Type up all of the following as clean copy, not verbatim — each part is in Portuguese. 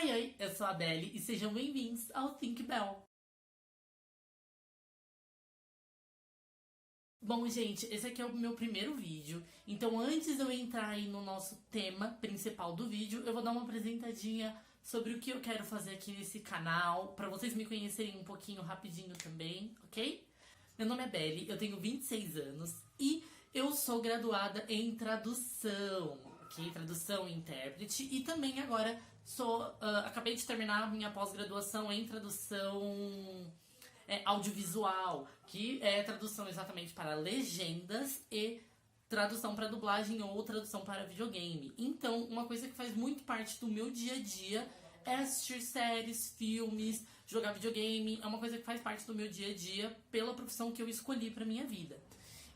Oi, eu sou a Belle e sejam bem-vindos ao Think Bell. Bom, gente, esse aqui é o meu primeiro vídeo, então antes de eu entrar aí no nosso tema principal do vídeo, eu vou dar uma apresentadinha sobre o que eu quero fazer aqui nesse canal, pra vocês me conhecerem um pouquinho rapidinho também, ok? Meu nome é Belle, eu tenho 26 anos e eu sou graduada em tradução, ok? Tradução e intérprete, e também agora acabei de terminar a minha pós-graduação em tradução audiovisual, que é tradução exatamente para legendas e tradução para dublagem ou tradução para videogame. Então, uma coisa que faz muito parte do meu dia a dia é assistir séries, filmes, jogar videogame. É uma coisa que faz parte do meu dia a dia pela profissão que eu escolhi para minha vida.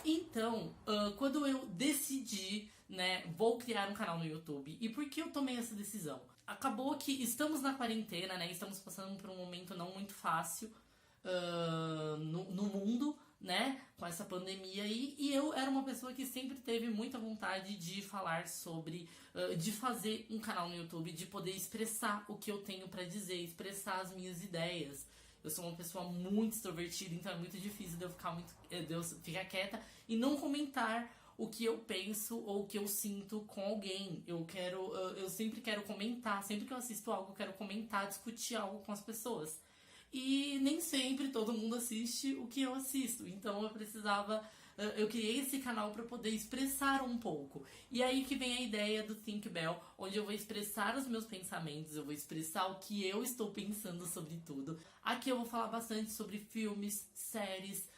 Então, quando eu decidi, né, vou criar um canal no YouTube, e por que eu tomei essa decisão? Acabou que estamos na quarentena, né, estamos passando por um momento não muito fácil no mundo, né, com essa pandemia aí, e eu era uma pessoa que sempre teve muita vontade de falar sobre, de fazer um canal no YouTube, de poder expressar o que eu tenho pra dizer, expressar as minhas ideias. Eu sou uma pessoa muito extrovertida, então é muito difícil de eu ficar quieta e não comentar o que eu penso ou o que eu sinto com alguém. Eu sempre quero comentar, sempre que eu assisto algo, eu quero comentar, discutir algo com as pessoas. E nem sempre todo mundo assiste o que eu assisto, então eu criei esse canal para poder expressar um pouco. E aí que vem a ideia do Think Bell, onde eu vou expressar os meus pensamentos, eu vou expressar o que eu estou pensando sobre tudo. Aqui eu vou falar bastante sobre filmes, séries,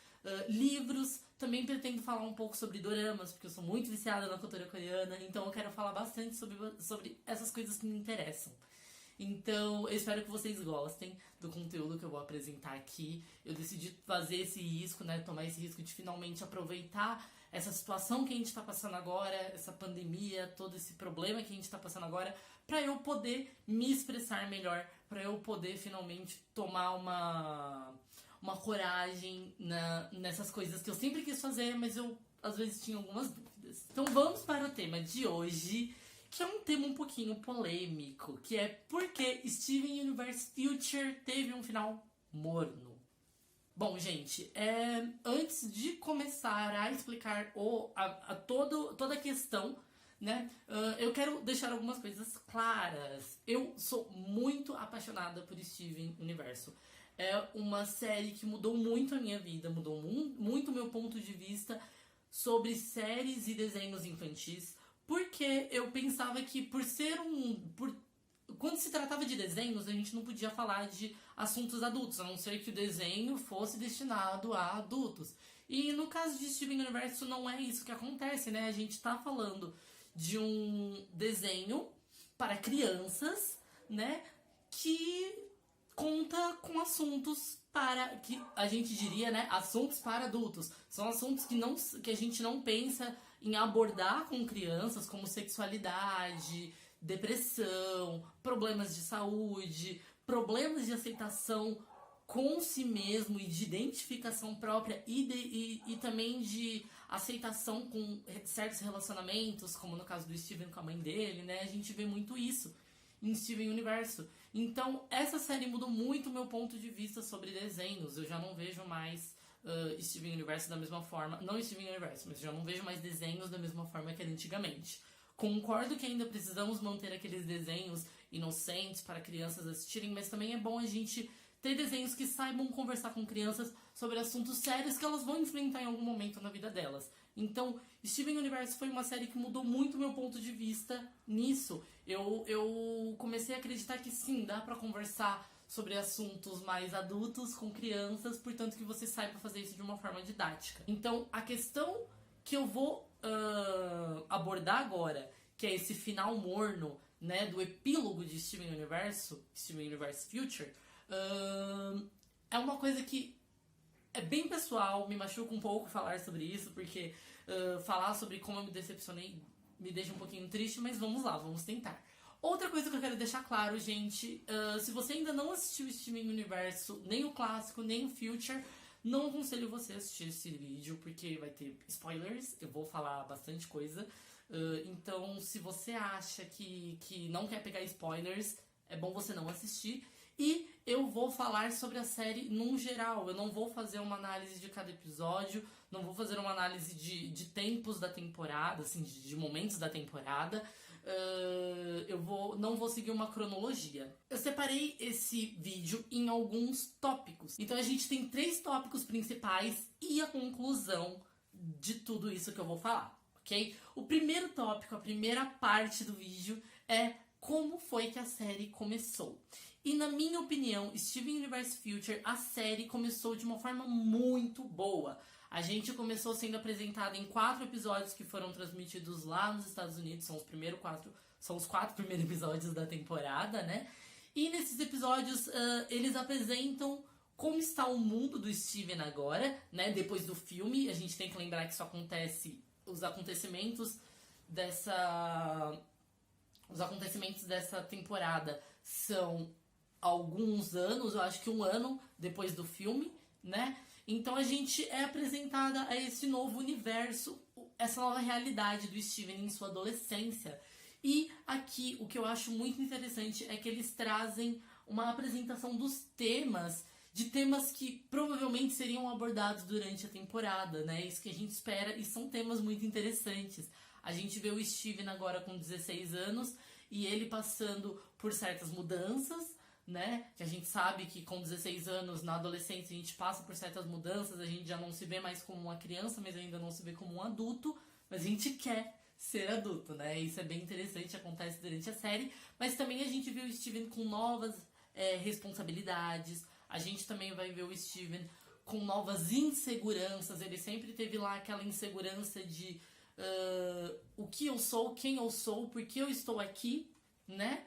livros. Também pretendo falar um pouco sobre doramas, porque eu sou muito viciada na cultura coreana, então eu quero falar bastante sobre essas coisas que me interessam. Então, eu espero que vocês gostem do conteúdo que eu vou apresentar aqui. Eu decidi fazer esse risco, né? Tomar esse risco de finalmente aproveitar essa situação que a gente tá passando agora, essa pandemia, todo esse problema que a gente tá passando agora, pra eu poder me expressar melhor, pra eu poder finalmente tomar uma coragem nessas coisas que eu sempre quis fazer, mas eu às vezes tinha algumas dúvidas. Então vamos para o tema de hoje, que é um tema um pouquinho polêmico, que é por que Steven Universe Future teve um final morno. Bom, gente, antes de começar a explicar toda a questão, né, eu quero deixar algumas coisas claras. Eu sou muito apaixonada por Steven Universo. É uma série que mudou muito a minha vida, mudou muito o meu ponto de vista sobre séries e desenhos infantis, porque eu pensava que quando se tratava de desenhos, a gente não podia falar de assuntos adultos, a não ser que o desenho fosse destinado a adultos. E no caso de Steven Universe não é isso que acontece, né? A gente tá falando de um desenho para crianças, né? Que conta com assuntos que a gente diria, né, assuntos para adultos. São assuntos que a gente não pensa em abordar com crianças, como sexualidade, depressão, problemas de saúde, problemas de aceitação com si mesmo e de identificação própria e também de aceitação com certos relacionamentos, como no caso do Steven com a mãe dele, né? A gente vê muito isso em Steven Universo. Então, essa série mudou muito o meu ponto de vista sobre desenhos. Eu já não vejo mais Steven Universo da mesma forma. Não Steven Universo, mas já não vejo mais desenhos da mesma forma que era antigamente. Concordo que ainda precisamos manter aqueles desenhos inocentes para crianças assistirem, mas também é bom a gente ter desenhos que saibam conversar com crianças sobre assuntos sérios que elas vão enfrentar em algum momento na vida delas. Então, Steven Universe foi uma série que mudou muito o meu ponto de vista nisso. Eu comecei a acreditar que sim, dá pra conversar sobre assuntos mais adultos com crianças, portanto que você saiba fazer isso de uma forma didática. Então, a questão que eu vou abordar agora, que é esse final morno, né, do epílogo de Steven Universe Future, é uma coisa que é bem pessoal, me machuca um pouco falar sobre isso, porque falar sobre como eu me decepcionei me deixa um pouquinho triste, mas vamos lá, vamos tentar. Outra coisa que eu quero deixar claro, gente, se você ainda não assistiu Steven Universo, nem o clássico, nem o Future, não aconselho você a assistir esse vídeo, porque vai ter spoilers, eu vou falar bastante coisa. Então, se você acha que não quer pegar spoilers, é bom você não assistir. E eu vou falar sobre a série num geral. Eu não vou fazer uma análise de cada episódio, não vou fazer uma análise de tempos da temporada, assim, de momentos da temporada. Não vou seguir uma cronologia. Eu separei esse vídeo em alguns tópicos. Então a gente tem 3 tópicos principais e a conclusão de tudo isso que eu vou falar, ok? O primeiro tópico, a primeira parte do vídeo é como foi que a série começou. E na minha opinião, Steven Universe Future, a série começou de uma forma muito boa. A gente começou sendo apresentado em 4 episódios que foram transmitidos lá nos Estados Unidos. São os 4 primeiros episódios da temporada, né? E nesses episódios, eles apresentam como está o mundo do Steven agora, né? Depois do filme, a gente tem que lembrar que isso acontece... Os acontecimentos dessa temporada são alguns anos, eu acho que 1 ano depois do filme, né? Então a gente é apresentada a esse novo universo, essa nova realidade do Steven em sua adolescência. E aqui o que eu acho muito interessante é que eles trazem uma apresentação dos temas, de temas que provavelmente seriam abordados durante a temporada, né? Isso que a gente espera, e são temas muito interessantes. A gente vê o Steven agora com 16 anos e ele passando por certas mudanças, né? Que a gente sabe que com 16 anos, na adolescência, a gente passa por certas mudanças, a gente já não se vê mais como uma criança, mas ainda não se vê como um adulto, mas a gente quer ser adulto, né? Isso é bem interessante, acontece durante a série, mas também a gente vê o Steven com novas responsabilidades, a gente também vai ver o Steven com novas inseguranças, ele sempre teve lá aquela insegurança de o que eu sou, quem eu sou, por que eu estou aqui, né?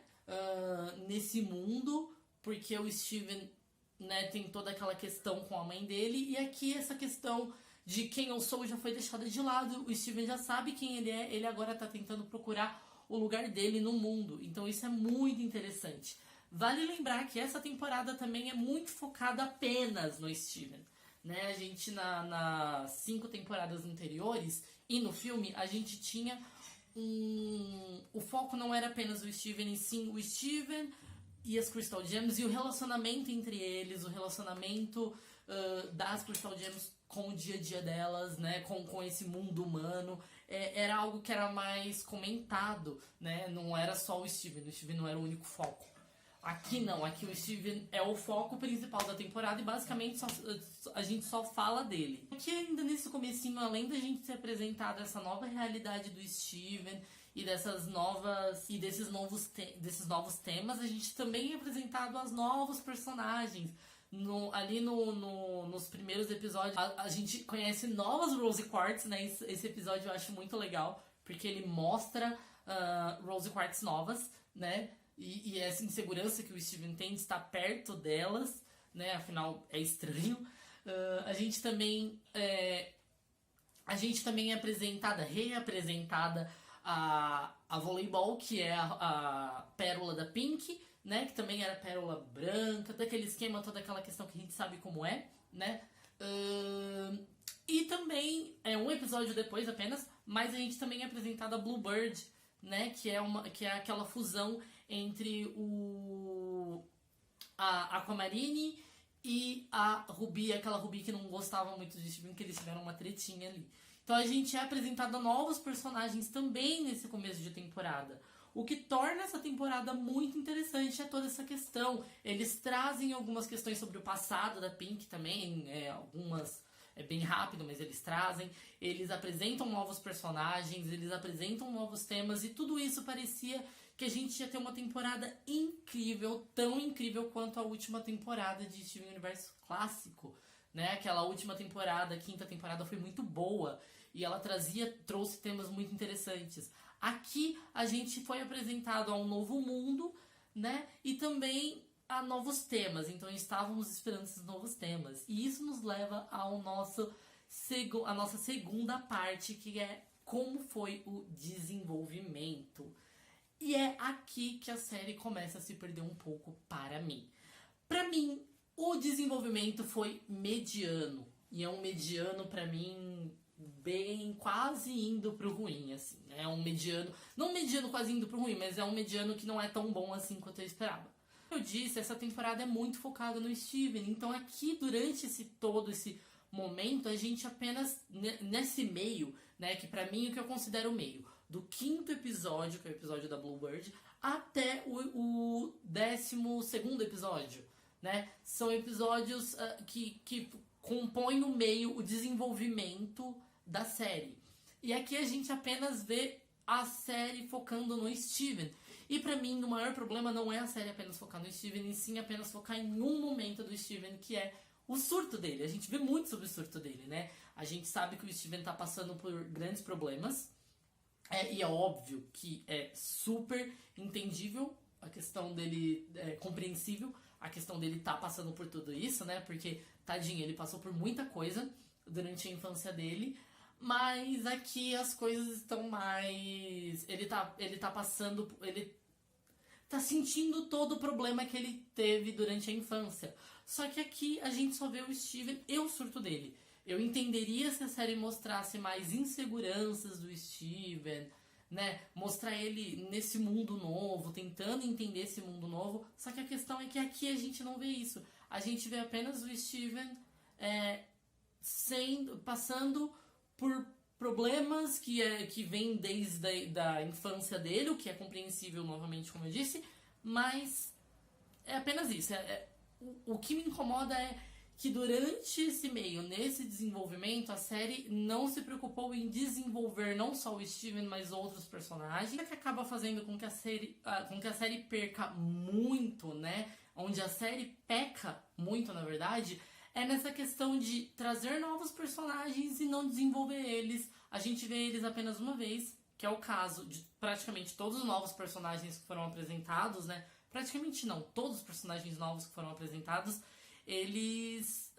Nesse mundo, porque o Steven, né, tem toda aquela questão com a mãe dele, e aqui essa questão de quem eu sou já foi deixada de lado, o Steven já sabe quem ele é, ele agora tá tentando procurar o lugar dele no mundo, então isso é muito interessante. Vale lembrar que essa temporada também é muito focada apenas no Steven, né? A gente nas 5 temporadas anteriores e no filme a gente tinha o foco não era apenas o Steven, e sim o Steven e as Crystal Gems e o relacionamento entre eles, o relacionamento das Crystal Gems com o dia a dia delas, né, com esse mundo humano. Era algo que era mais comentado, né, não era só o Steven não era o único foco. Aqui não, aqui o Steven é o foco principal da temporada e basicamente a gente só fala dele. Aqui ainda nesse comecinho, além da gente ser apresentado essa nova realidade do Steven e desses novos temas, a gente também é apresentado aos novos personagens. Nos primeiros episódios, a gente conhece novas Rose Quartz, né? Esse episódio eu acho muito legal, porque ele mostra Rose Quartz novas, né? E essa insegurança que o Steven tem de estar perto delas, né? Afinal, é estranho. A gente também é reapresentada a Voleibol, que é a pérola da Pink, né? Que também era pérola branca, daquele esquema, toda aquela questão que a gente sabe como é, né? E também, um episódio depois apenas, mas a gente também é apresentada a Bluebird, né? Que é aquela fusão entre a Aquamarine e a Ruby, aquela Ruby que não gostava muito de Steven, que eles tiveram uma tretinha ali. Então a gente é apresentado a novos personagens também nesse começo de temporada. O que torna essa temporada muito interessante é toda essa questão. Eles trazem algumas questões sobre o passado da Pink também, algumas é bem rápido, mas eles trazem. Eles apresentam novos personagens, eles apresentam novos temas, e tudo isso parecia que a gente ia ter uma temporada incrível, tão incrível quanto a última temporada de Steven Universe clássico, né? Aquela última temporada, a 5ª temporada, foi muito boa e ela trouxe temas muito interessantes. Aqui a gente foi apresentado a um novo mundo, né? E também a novos temas, então estávamos esperando esses novos temas. E isso nos leva a nossa segunda parte, que é como foi o desenvolvimento. E é aqui que a série começa a se perder um pouco para mim. Para mim, o desenvolvimento foi mediano. E é um mediano, para mim, bem quase indo pro ruim, assim. É um mediano, não um mediano quase indo pro ruim, mas é um mediano que não é tão bom assim quanto eu esperava. Eu disse, essa temporada é muito focada no Steven. Então aqui, durante esse momento, a gente apenas, nesse meio, né, que pra mim, o que eu considero o meio, do 5º episódio, que é o episódio da Bluebird, até o 12º episódio, né? São episódios que compõem o meio, o desenvolvimento da série. E aqui a gente apenas vê a série focando no Steven. E pra mim, o maior problema não é a série apenas focar no Steven, e sim apenas focar em um momento do Steven, que é o surto dele. A gente vê muito sobre o surto dele, né? A gente sabe que o Steven tá passando por grandes problemas. E é óbvio que é super entendível a questão dele, compreensível a questão dele tá passando por tudo isso, né? Porque, tadinho, ele passou por muita coisa durante a infância dele. Mas aqui as coisas estão mais... Ele tá passando... Ele tá sentindo todo o problema que ele teve durante a infância. Só que aqui a gente só vê o Steven e o surto dele. Eu entenderia se a série mostrasse mais inseguranças do Steven, né? Mostrar ele nesse mundo novo, tentando entender esse mundo novo. Só que a questão é que aqui a gente não vê isso. A gente vê apenas o Steven passando por problemas que vêm desde da infância dele, o que é compreensível novamente, como eu disse, mas é apenas isso. O que me incomoda é que durante esse meio, nesse desenvolvimento, a série não se preocupou em desenvolver não só o Steven, mas outros personagens, que acaba fazendo com que a série perca muito, né? Onde a série peca muito, na verdade, é nessa questão de trazer novos personagens e não desenvolver eles. A gente vê eles apenas uma vez, que é o caso de praticamente todos os novos personagens que foram apresentados, né? Praticamente não, todos os personagens novos que foram apresentados, eles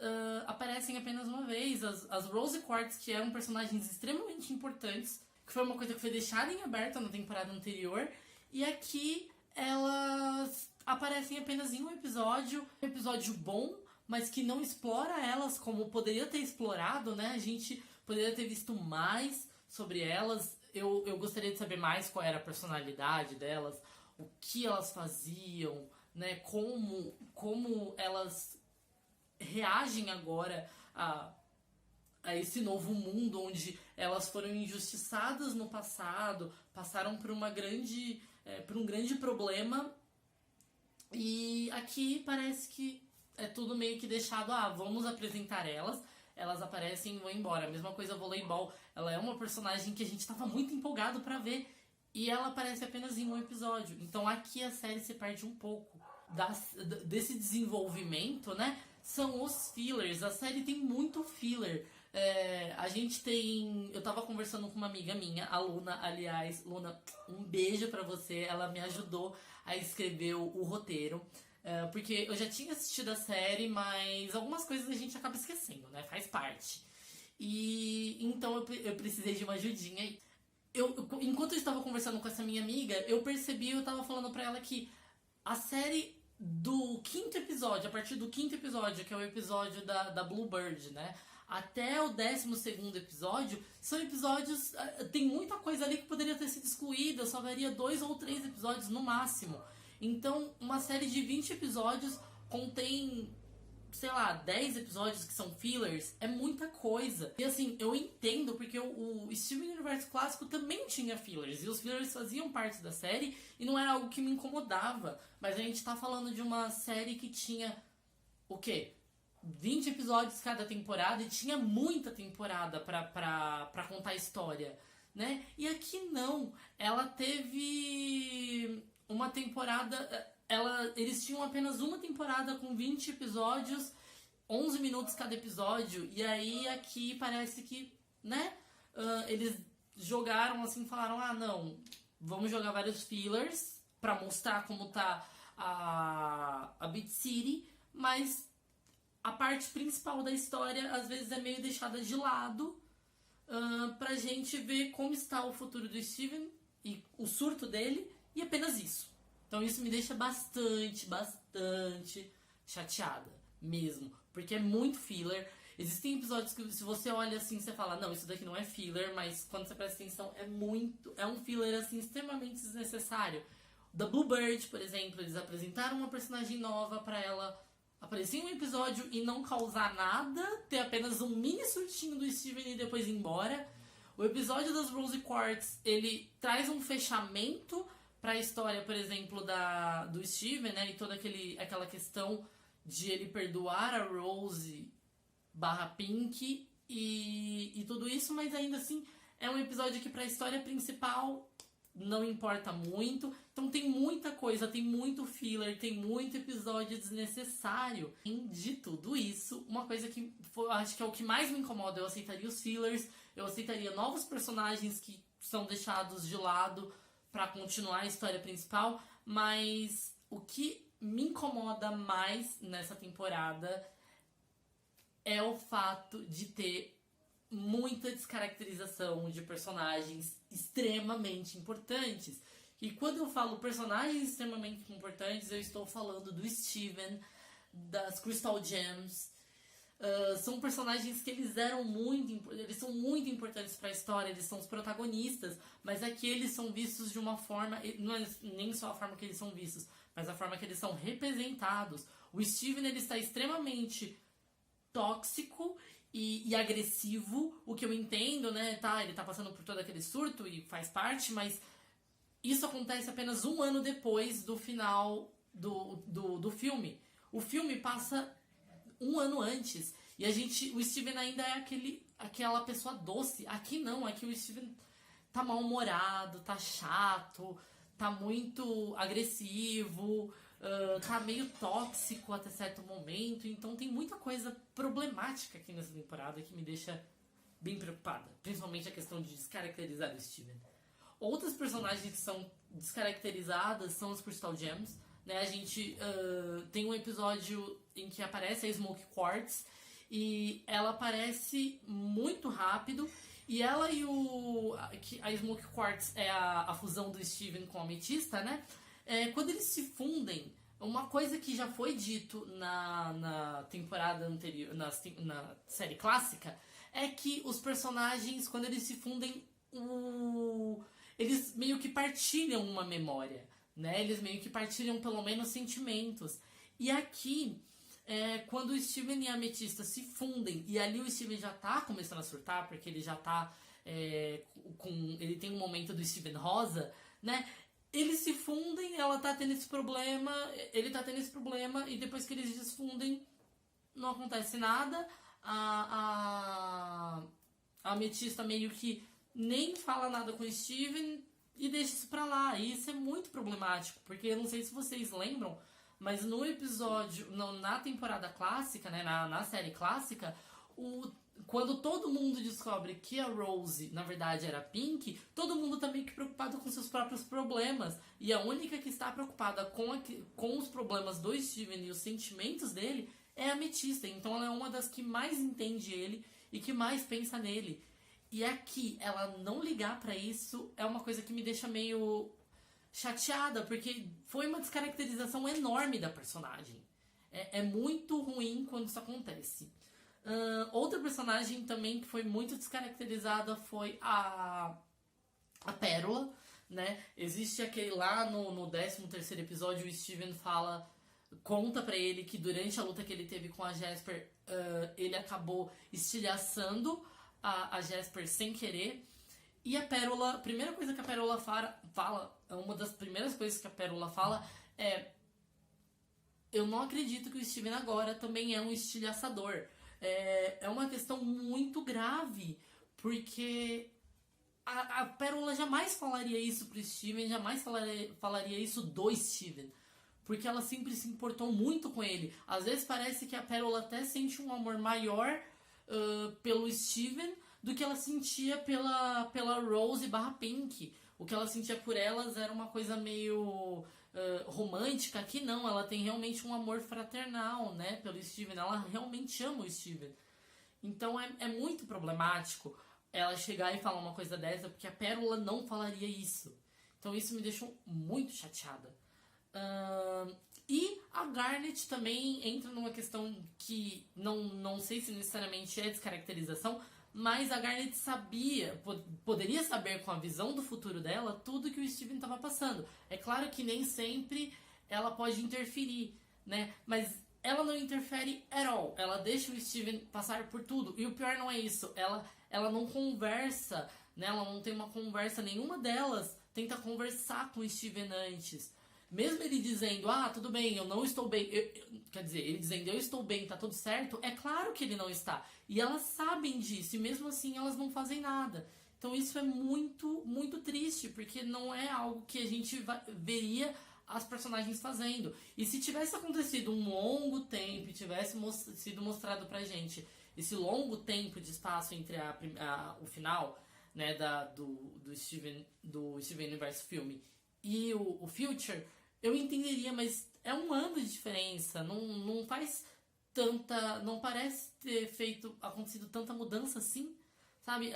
aparecem apenas uma vez. As Rose Quartz, que eram personagens extremamente importantes, que foi uma coisa que foi deixada em aberto na temporada anterior, e aqui elas aparecem apenas em um episódio bom, mas que não explora elas como poderia ter explorado, né? A gente poderia ter visto mais sobre elas. Eu gostaria de saber mais qual era a personalidade delas, o que elas faziam, né? Como elas reagem agora a esse novo mundo onde elas foram injustiçadas no passado, passaram por um grande problema, e aqui parece que é tudo meio que deixado, vamos apresentar elas aparecem e vão embora. A mesma coisa voleibol, ela é uma personagem que a gente tava muito empolgado pra ver, e ela aparece apenas em um episódio. Então aqui a série se perde um pouco desse desenvolvimento, né? São os fillers. A série tem muito filler. A gente tem... Eu tava conversando com uma amiga minha, a Luna, aliás. Luna, um beijo pra você. Ela me ajudou a escrever o roteiro. Porque eu já tinha assistido a série, mas algumas coisas a gente acaba esquecendo, né? Faz parte. E então eu precisei de uma ajudinha. Enquanto eu estava conversando com essa minha amiga, eu tava falando pra ela que a série do 5º episódio, a partir do 5º episódio, que é o episódio da Bluebird, né? Até o 12º episódio, são episódios... Tem muita coisa ali que poderia ter sido excluída, só varia 2 ou 3 episódios no máximo. Então, uma série de 20 episódios contém, sei lá, 10 episódios que são fillers. É muita coisa. E assim, eu entendo, porque o Steven Universe clássico também tinha fillers. E os fillers faziam parte da série e não era algo que me incomodava. Mas a gente tá falando de uma série que tinha, o quê? 20 episódios cada temporada, e tinha muita temporada pra contar a história, né? E aqui não. Ela teve uma temporada... Eles tinham apenas uma temporada com 20 episódios, 11 minutos cada episódio, e aí aqui parece que, né, eles jogaram assim, falaram, não, vamos jogar vários fillers pra mostrar como tá a Beat City, mas a parte principal da história às vezes é meio deixada de lado pra gente ver como está o futuro do Steven e o surto dele, e apenas isso. Então isso me deixa bastante chateada, mesmo. Porque é muito filler. Existem episódios que se você olha assim, você fala, não, isso daqui não é filler, mas quando você presta atenção, é um filler assim, extremamente desnecessário. da Bluebird, por exemplo, eles apresentaram uma personagem nova pra ela aparecer em um episódio e não causar nada, ter apenas um mini surtinho do Steven e depois ir embora. O episódio das Rose Quartz, ele traz um fechamento pra história, por exemplo, do Steven, né? E toda aquela questão de ele perdoar a Rose barra Pink e tudo isso, mas ainda assim é um episódio que pra história principal não importa muito. Então tem muita coisa, tem muito filler, tem muito episódio desnecessário. E de tudo isso, uma coisa que acho que é o que mais me incomoda, eu aceitaria os fillers, eu aceitaria novos personagens que são deixados de lado pra continuar a história principal, mas o que me incomoda mais nessa temporada é o fato de ter muita descaracterização de personagens extremamente importantes. E quando eu falo personagens extremamente importantes, eu estou falando do Steven, das Crystal Gems. São personagens que eles são muito importantes para a história, eles são os protagonistas, mas aqui eles são vistos de uma forma, não é nem só a forma que eles são vistos, mas a forma que eles são representados. O Steven, ele está extremamente tóxico e agressivo, o que eu entendo, né, ele tá passando por todo aquele surto e faz parte, mas isso acontece apenas um ano depois do final do filme. O filme passa um ano antes e o Steven ainda é aquela pessoa doce. Aqui não, aqui o Steven tá mal-humorado, tá chato, tá muito agressivo, tá meio tóxico até certo momento. Então tem muita coisa problemática aqui nessa temporada que me deixa bem preocupada. Principalmente a questão de descaracterizar o Steven. Outras personagens que são descaracterizadas são as Crystal Gems. Né? A gente tem um episódio em que aparece a Smoke Quartz e ela aparece muito rápido. E ela e a Smoke Quartz é a fusão do Steven com a Ametista, né? Quando eles se fundem, uma coisa que já foi dito na temporada anterior, na série clássica, é que os personagens, quando eles se fundem, eles meio que partilham uma memória, né? Eles meio que partilham pelo menos sentimentos. E aqui, quando o Steven e a Ametista se fundem, e ali o Steven já tá começando a surtar, porque ele já tá ele tem um momento do Steven rosa, né? Eles se fundem, ela tá tendo esse problema, ele tá tendo esse problema, e depois que eles desfundem, não acontece nada. A Ametista meio que nem fala nada com o Steven e deixa isso pra lá. E isso é muito problemático, porque eu não sei se vocês lembram, mas no episódio, na temporada clássica, né, na série clássica, quando todo mundo descobre que a Rose, na verdade, era Pink, todo mundo tá meio que preocupado com seus próprios problemas. E a única que está preocupada com os problemas do Steven e os sentimentos dele é a Ametista. Então ela é uma das que mais entende ele e que mais pensa nele. E aqui, ela não ligar pra isso é uma coisa que me deixa meio chateada, porque foi uma descaracterização enorme da personagem. É muito ruim quando isso acontece. Outra personagem também que foi muito descaracterizada foi a Pérola, né? Existe aquele lá no 13º episódio, o Steven conta pra ele que durante a luta que ele teve com a Jasper, ele acabou estilhaçando a Jasper sem querer. E a Pérola, a primeira coisa que a Pérola fala, uma das primeiras coisas que a Pérola fala é: eu não acredito que o Steven agora também é um estilhaçador. É uma questão muito grave, porque a Pérola jamais falaria isso pro Steven, jamais falaria isso do Steven, porque ela sempre se importou muito com ele. Às vezes parece que a Pérola até sente um amor maior pelo Steven do que ela sentia pela Rose barra Pink. O que ela sentia por elas era uma coisa meio romântica. Aqui não, ela tem realmente um amor fraternal, né, pelo Steven. Ela realmente ama o Steven. Então é muito problemático ela chegar e falar uma coisa dessa, porque a Pérola não falaria isso. Então isso me deixou muito chateada. E a Garnet também entra numa questão que não sei se necessariamente é descaracterização, Mas a Garnet sabia, poderia saber com a visão do futuro dela tudo que o Steven estava passando. É claro que nem sempre ela pode interferir, né? Mas ela não interfere at all. Ela deixa o Steven passar por tudo. E o pior não é isso. Ela não conversa, né? Ela não tem uma conversa. Nenhuma delas tenta conversar com o Steven antes. Mesmo ele dizendo, tudo bem, eu não estou bem. Quer dizer, ele dizendo, eu estou bem, tá tudo certo. É claro que ele não está. E elas sabem disso. E mesmo assim, elas não fazem nada. Então isso é muito, muito triste. Porque não é algo que a gente veria as personagens fazendo. E se tivesse acontecido um longo tempo e tivesse sido mostrado pra gente esse longo tempo de espaço entre o final, né, do Steven Universe filme e o Future, eu entenderia, mas é um ano de diferença. Não faz tanta... Não parece ter acontecido tanta mudança assim, sabe?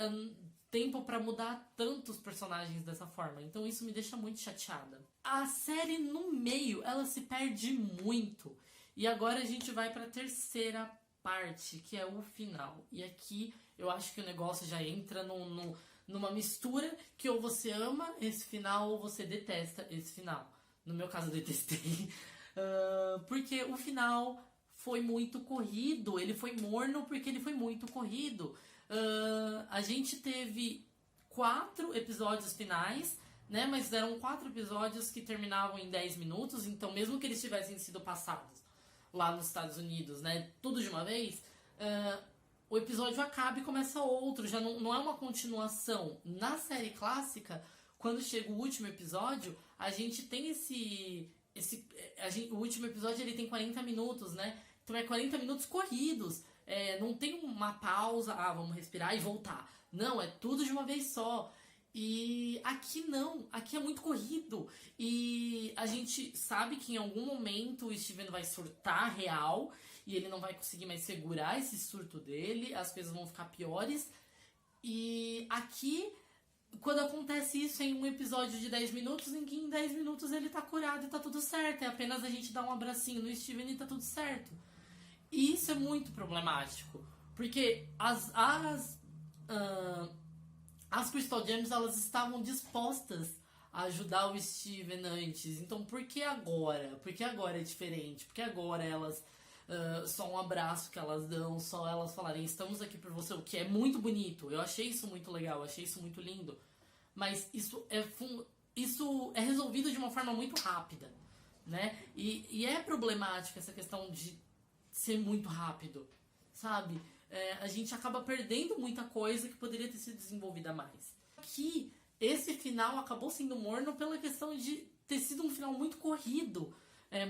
Tempo pra mudar tantos personagens dessa forma. Então isso me deixa muito chateada. A série, no meio, ela se perde muito. E agora a gente vai pra terceira parte, que é o final. E aqui eu acho que o negócio já entra numa mistura que ou você ama esse final ou você detesta esse final. No meu caso, eu detestei. Porque o final foi muito corrido. Ele foi morno porque ele foi muito corrido. A gente teve 4 episódios finais, né? Mas eram 4 episódios que terminavam em 10 minutos. Então, mesmo que eles tivessem sido passados lá nos Estados Unidos, né? Tudo de uma vez, o episódio acaba e começa outro. Já não é uma continuação. Na série clássica, quando chega o último episódio, a gente tem o último episódio ele tem 40 minutos, né? Então é 40 minutos corridos. Não tem uma pausa, vamos respirar e voltar. Não, é tudo de uma vez só. E aqui não, aqui é muito corrido. E a gente sabe que em algum momento o Steven vai surtar real e ele não vai conseguir mais segurar esse surto dele, as coisas vão ficar piores. E aqui, quando acontece isso em um episódio de 10 minutos, em que em 10 minutos ele tá curado e tá tudo certo. É apenas a gente dar um abracinho no Steven e tá tudo certo. E isso é muito problemático, porque as Crystal Gems, elas estavam dispostas a ajudar o Steven antes. Então por que agora? Por que agora é diferente? Por que agora elas só um abraço que elas dão, só elas falarem estamos aqui por você, o que é muito bonito. Eu achei isso muito legal, eu achei isso muito lindo. Mas isso é resolvido de uma forma muito rápida, né? E é problemática essa questão de ser muito rápido, sabe? A gente acaba perdendo muita coisa que poderia ter sido desenvolvida mais. Aqui, esse final acabou sendo morno pela questão de ter sido um final muito corrido.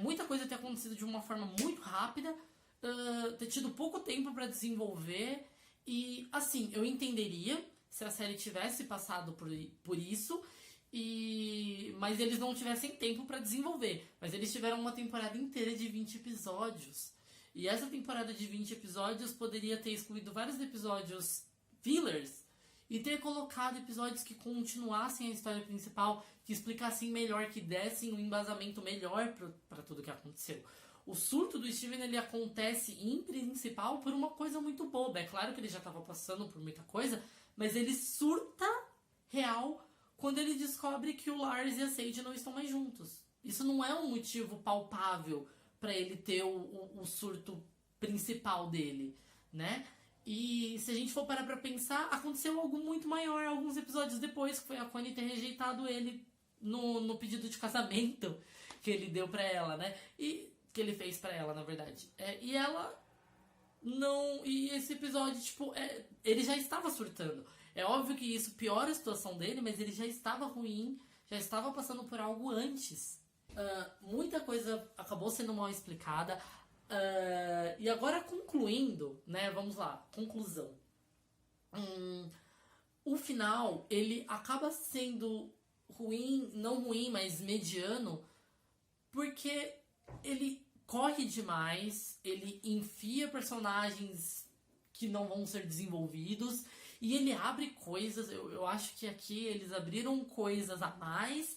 Muita coisa ter acontecido de uma forma muito rápida, ter tido pouco tempo para desenvolver. E, assim, eu entenderia se a série tivesse passado por isso, mas eles não tivessem tempo para desenvolver. Mas eles tiveram uma temporada inteira de 20 episódios. E essa temporada de 20 episódios poderia ter excluído vários episódios fillers e ter colocado episódios que continuassem a história principal, que explicassem melhor, que dessem um embasamento melhor para tudo que aconteceu. O surto do Steven, ele acontece em principal por uma coisa muito boba. É claro que ele já estava passando por muita coisa, mas ele surta real quando ele descobre que o Lars e a Sage não estão mais juntos. Isso não é um motivo palpável para ele ter o surto principal dele, né? E se a gente for parar pra pensar, aconteceu algo muito maior alguns episódios depois, que foi a Connie ter rejeitado ele no pedido de casamento que ele deu pra ela, né? E que ele fez pra ela, na verdade. E ela não... E esse episódio, tipo, ele já estava surtando. É óbvio que isso piora a situação dele, mas ele já estava ruim, já estava passando por algo antes. Muita coisa acabou sendo mal explicada. E agora concluindo, né? Vamos lá, conclusão. O final, ele acaba sendo ruim, não ruim, mas mediano, porque ele corre demais, ele enfia personagens que não vão ser desenvolvidos e ele abre coisas. Eu acho que aqui eles abriram coisas a mais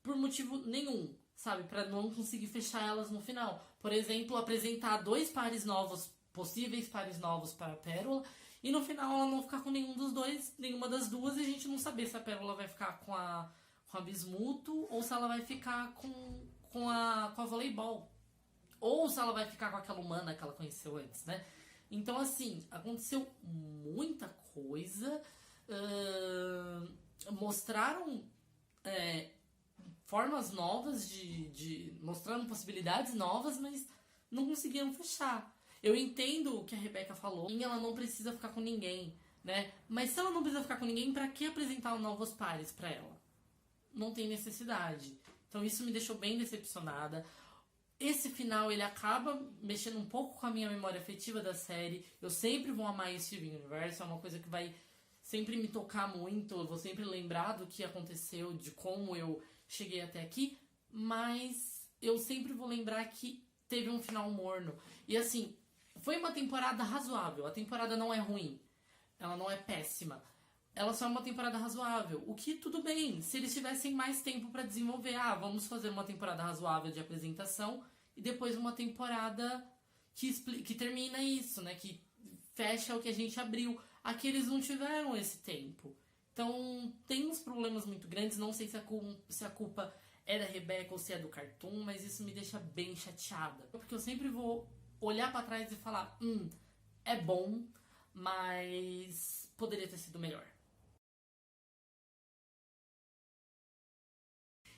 por motivo nenhum, sabe? Pra não conseguir fechar elas no final. Por exemplo, apresentar 2 pares novos possíveis pares novos para a Pérola. E no final ela não ficar com nenhum dos dois, nenhuma das duas, e a gente não saber se a Pérola vai ficar com a Bismuto ou se ela vai ficar com a voleibol. Ou se ela vai ficar com aquela humana que ela conheceu antes, né? Então, assim, aconteceu muita coisa. Mostraram formas novas mostraram possibilidades novas, mas não conseguiram fechar. Eu entendo o que a Rebeca falou, ela não precisa ficar com ninguém, né? Mas se ela não precisa ficar com ninguém, pra que apresentar novos pares pra ela? Não tem necessidade. Então isso me deixou bem decepcionada. Esse final, ele acaba mexendo um pouco com a minha memória afetiva da série. Eu sempre vou amar esse Steven Universe, é uma coisa que vai sempre me tocar muito. Eu vou sempre lembrar do que aconteceu, de como eu cheguei até aqui. Mas eu sempre vou lembrar que teve um final morno. E assim, foi uma temporada razoável. A temporada não é ruim. Ela não é péssima. Ela só é uma temporada razoável. O que tudo bem. Se eles tivessem mais tempo pra desenvolver. Vamos fazer uma temporada razoável de apresentação. E depois uma temporada que termina isso, né? Que fecha o que a gente abriu. Aqui eles não tiveram esse tempo. Então tem uns problemas muito grandes. Não sei se a culpa é da Rebeca ou se é do Cartoon. Mas isso me deixa bem chateada. Porque eu sempre vou olhar pra trás e falar, é bom, mas poderia ter sido melhor.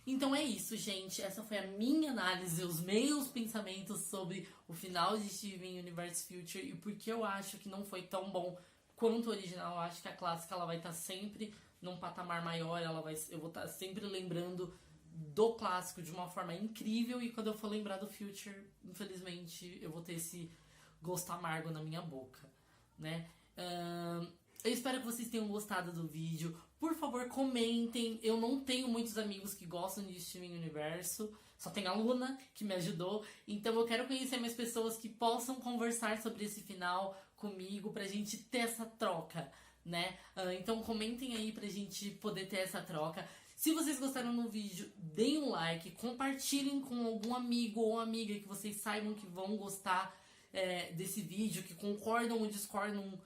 Então é isso, gente. Essa foi a minha análise, os meus pensamentos sobre o final de Steven Universe Future e por que eu acho que não foi tão bom quanto o original. Eu acho que a clássica ela vai estar sempre num patamar maior, eu vou estar sempre lembrando do clássico de uma forma incrível, e quando eu for lembrar do Future, infelizmente, eu vou ter esse gosto amargo na minha boca, né? Eu espero que vocês tenham gostado do vídeo. Por favor, comentem. Eu não tenho muitos amigos que gostam de Steven Universo. Só tem a Luna, que me ajudou. Então eu quero conhecer mais pessoas que possam conversar sobre esse final comigo, pra gente ter essa troca, né? Então comentem aí pra gente poder ter essa troca. Se vocês gostaram do vídeo, deem um like, compartilhem com algum amigo ou amiga que vocês saibam que vão gostar desse vídeo, que concordam ou discordam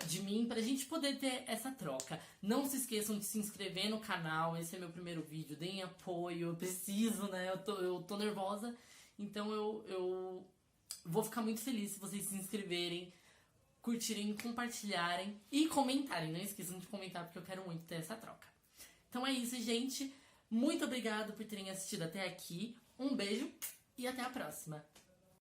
de mim, pra gente poder ter essa troca. Não se esqueçam de se inscrever no canal, esse é meu primeiro vídeo, deem apoio, eu preciso, né? Eu tô nervosa, então eu vou ficar muito feliz se vocês se inscreverem, curtirem, compartilharem e comentarem. Não esqueçam de comentar, porque eu quero muito ter essa troca. Então é isso, gente. Muito obrigada por terem assistido até aqui. Um beijo e até a próxima.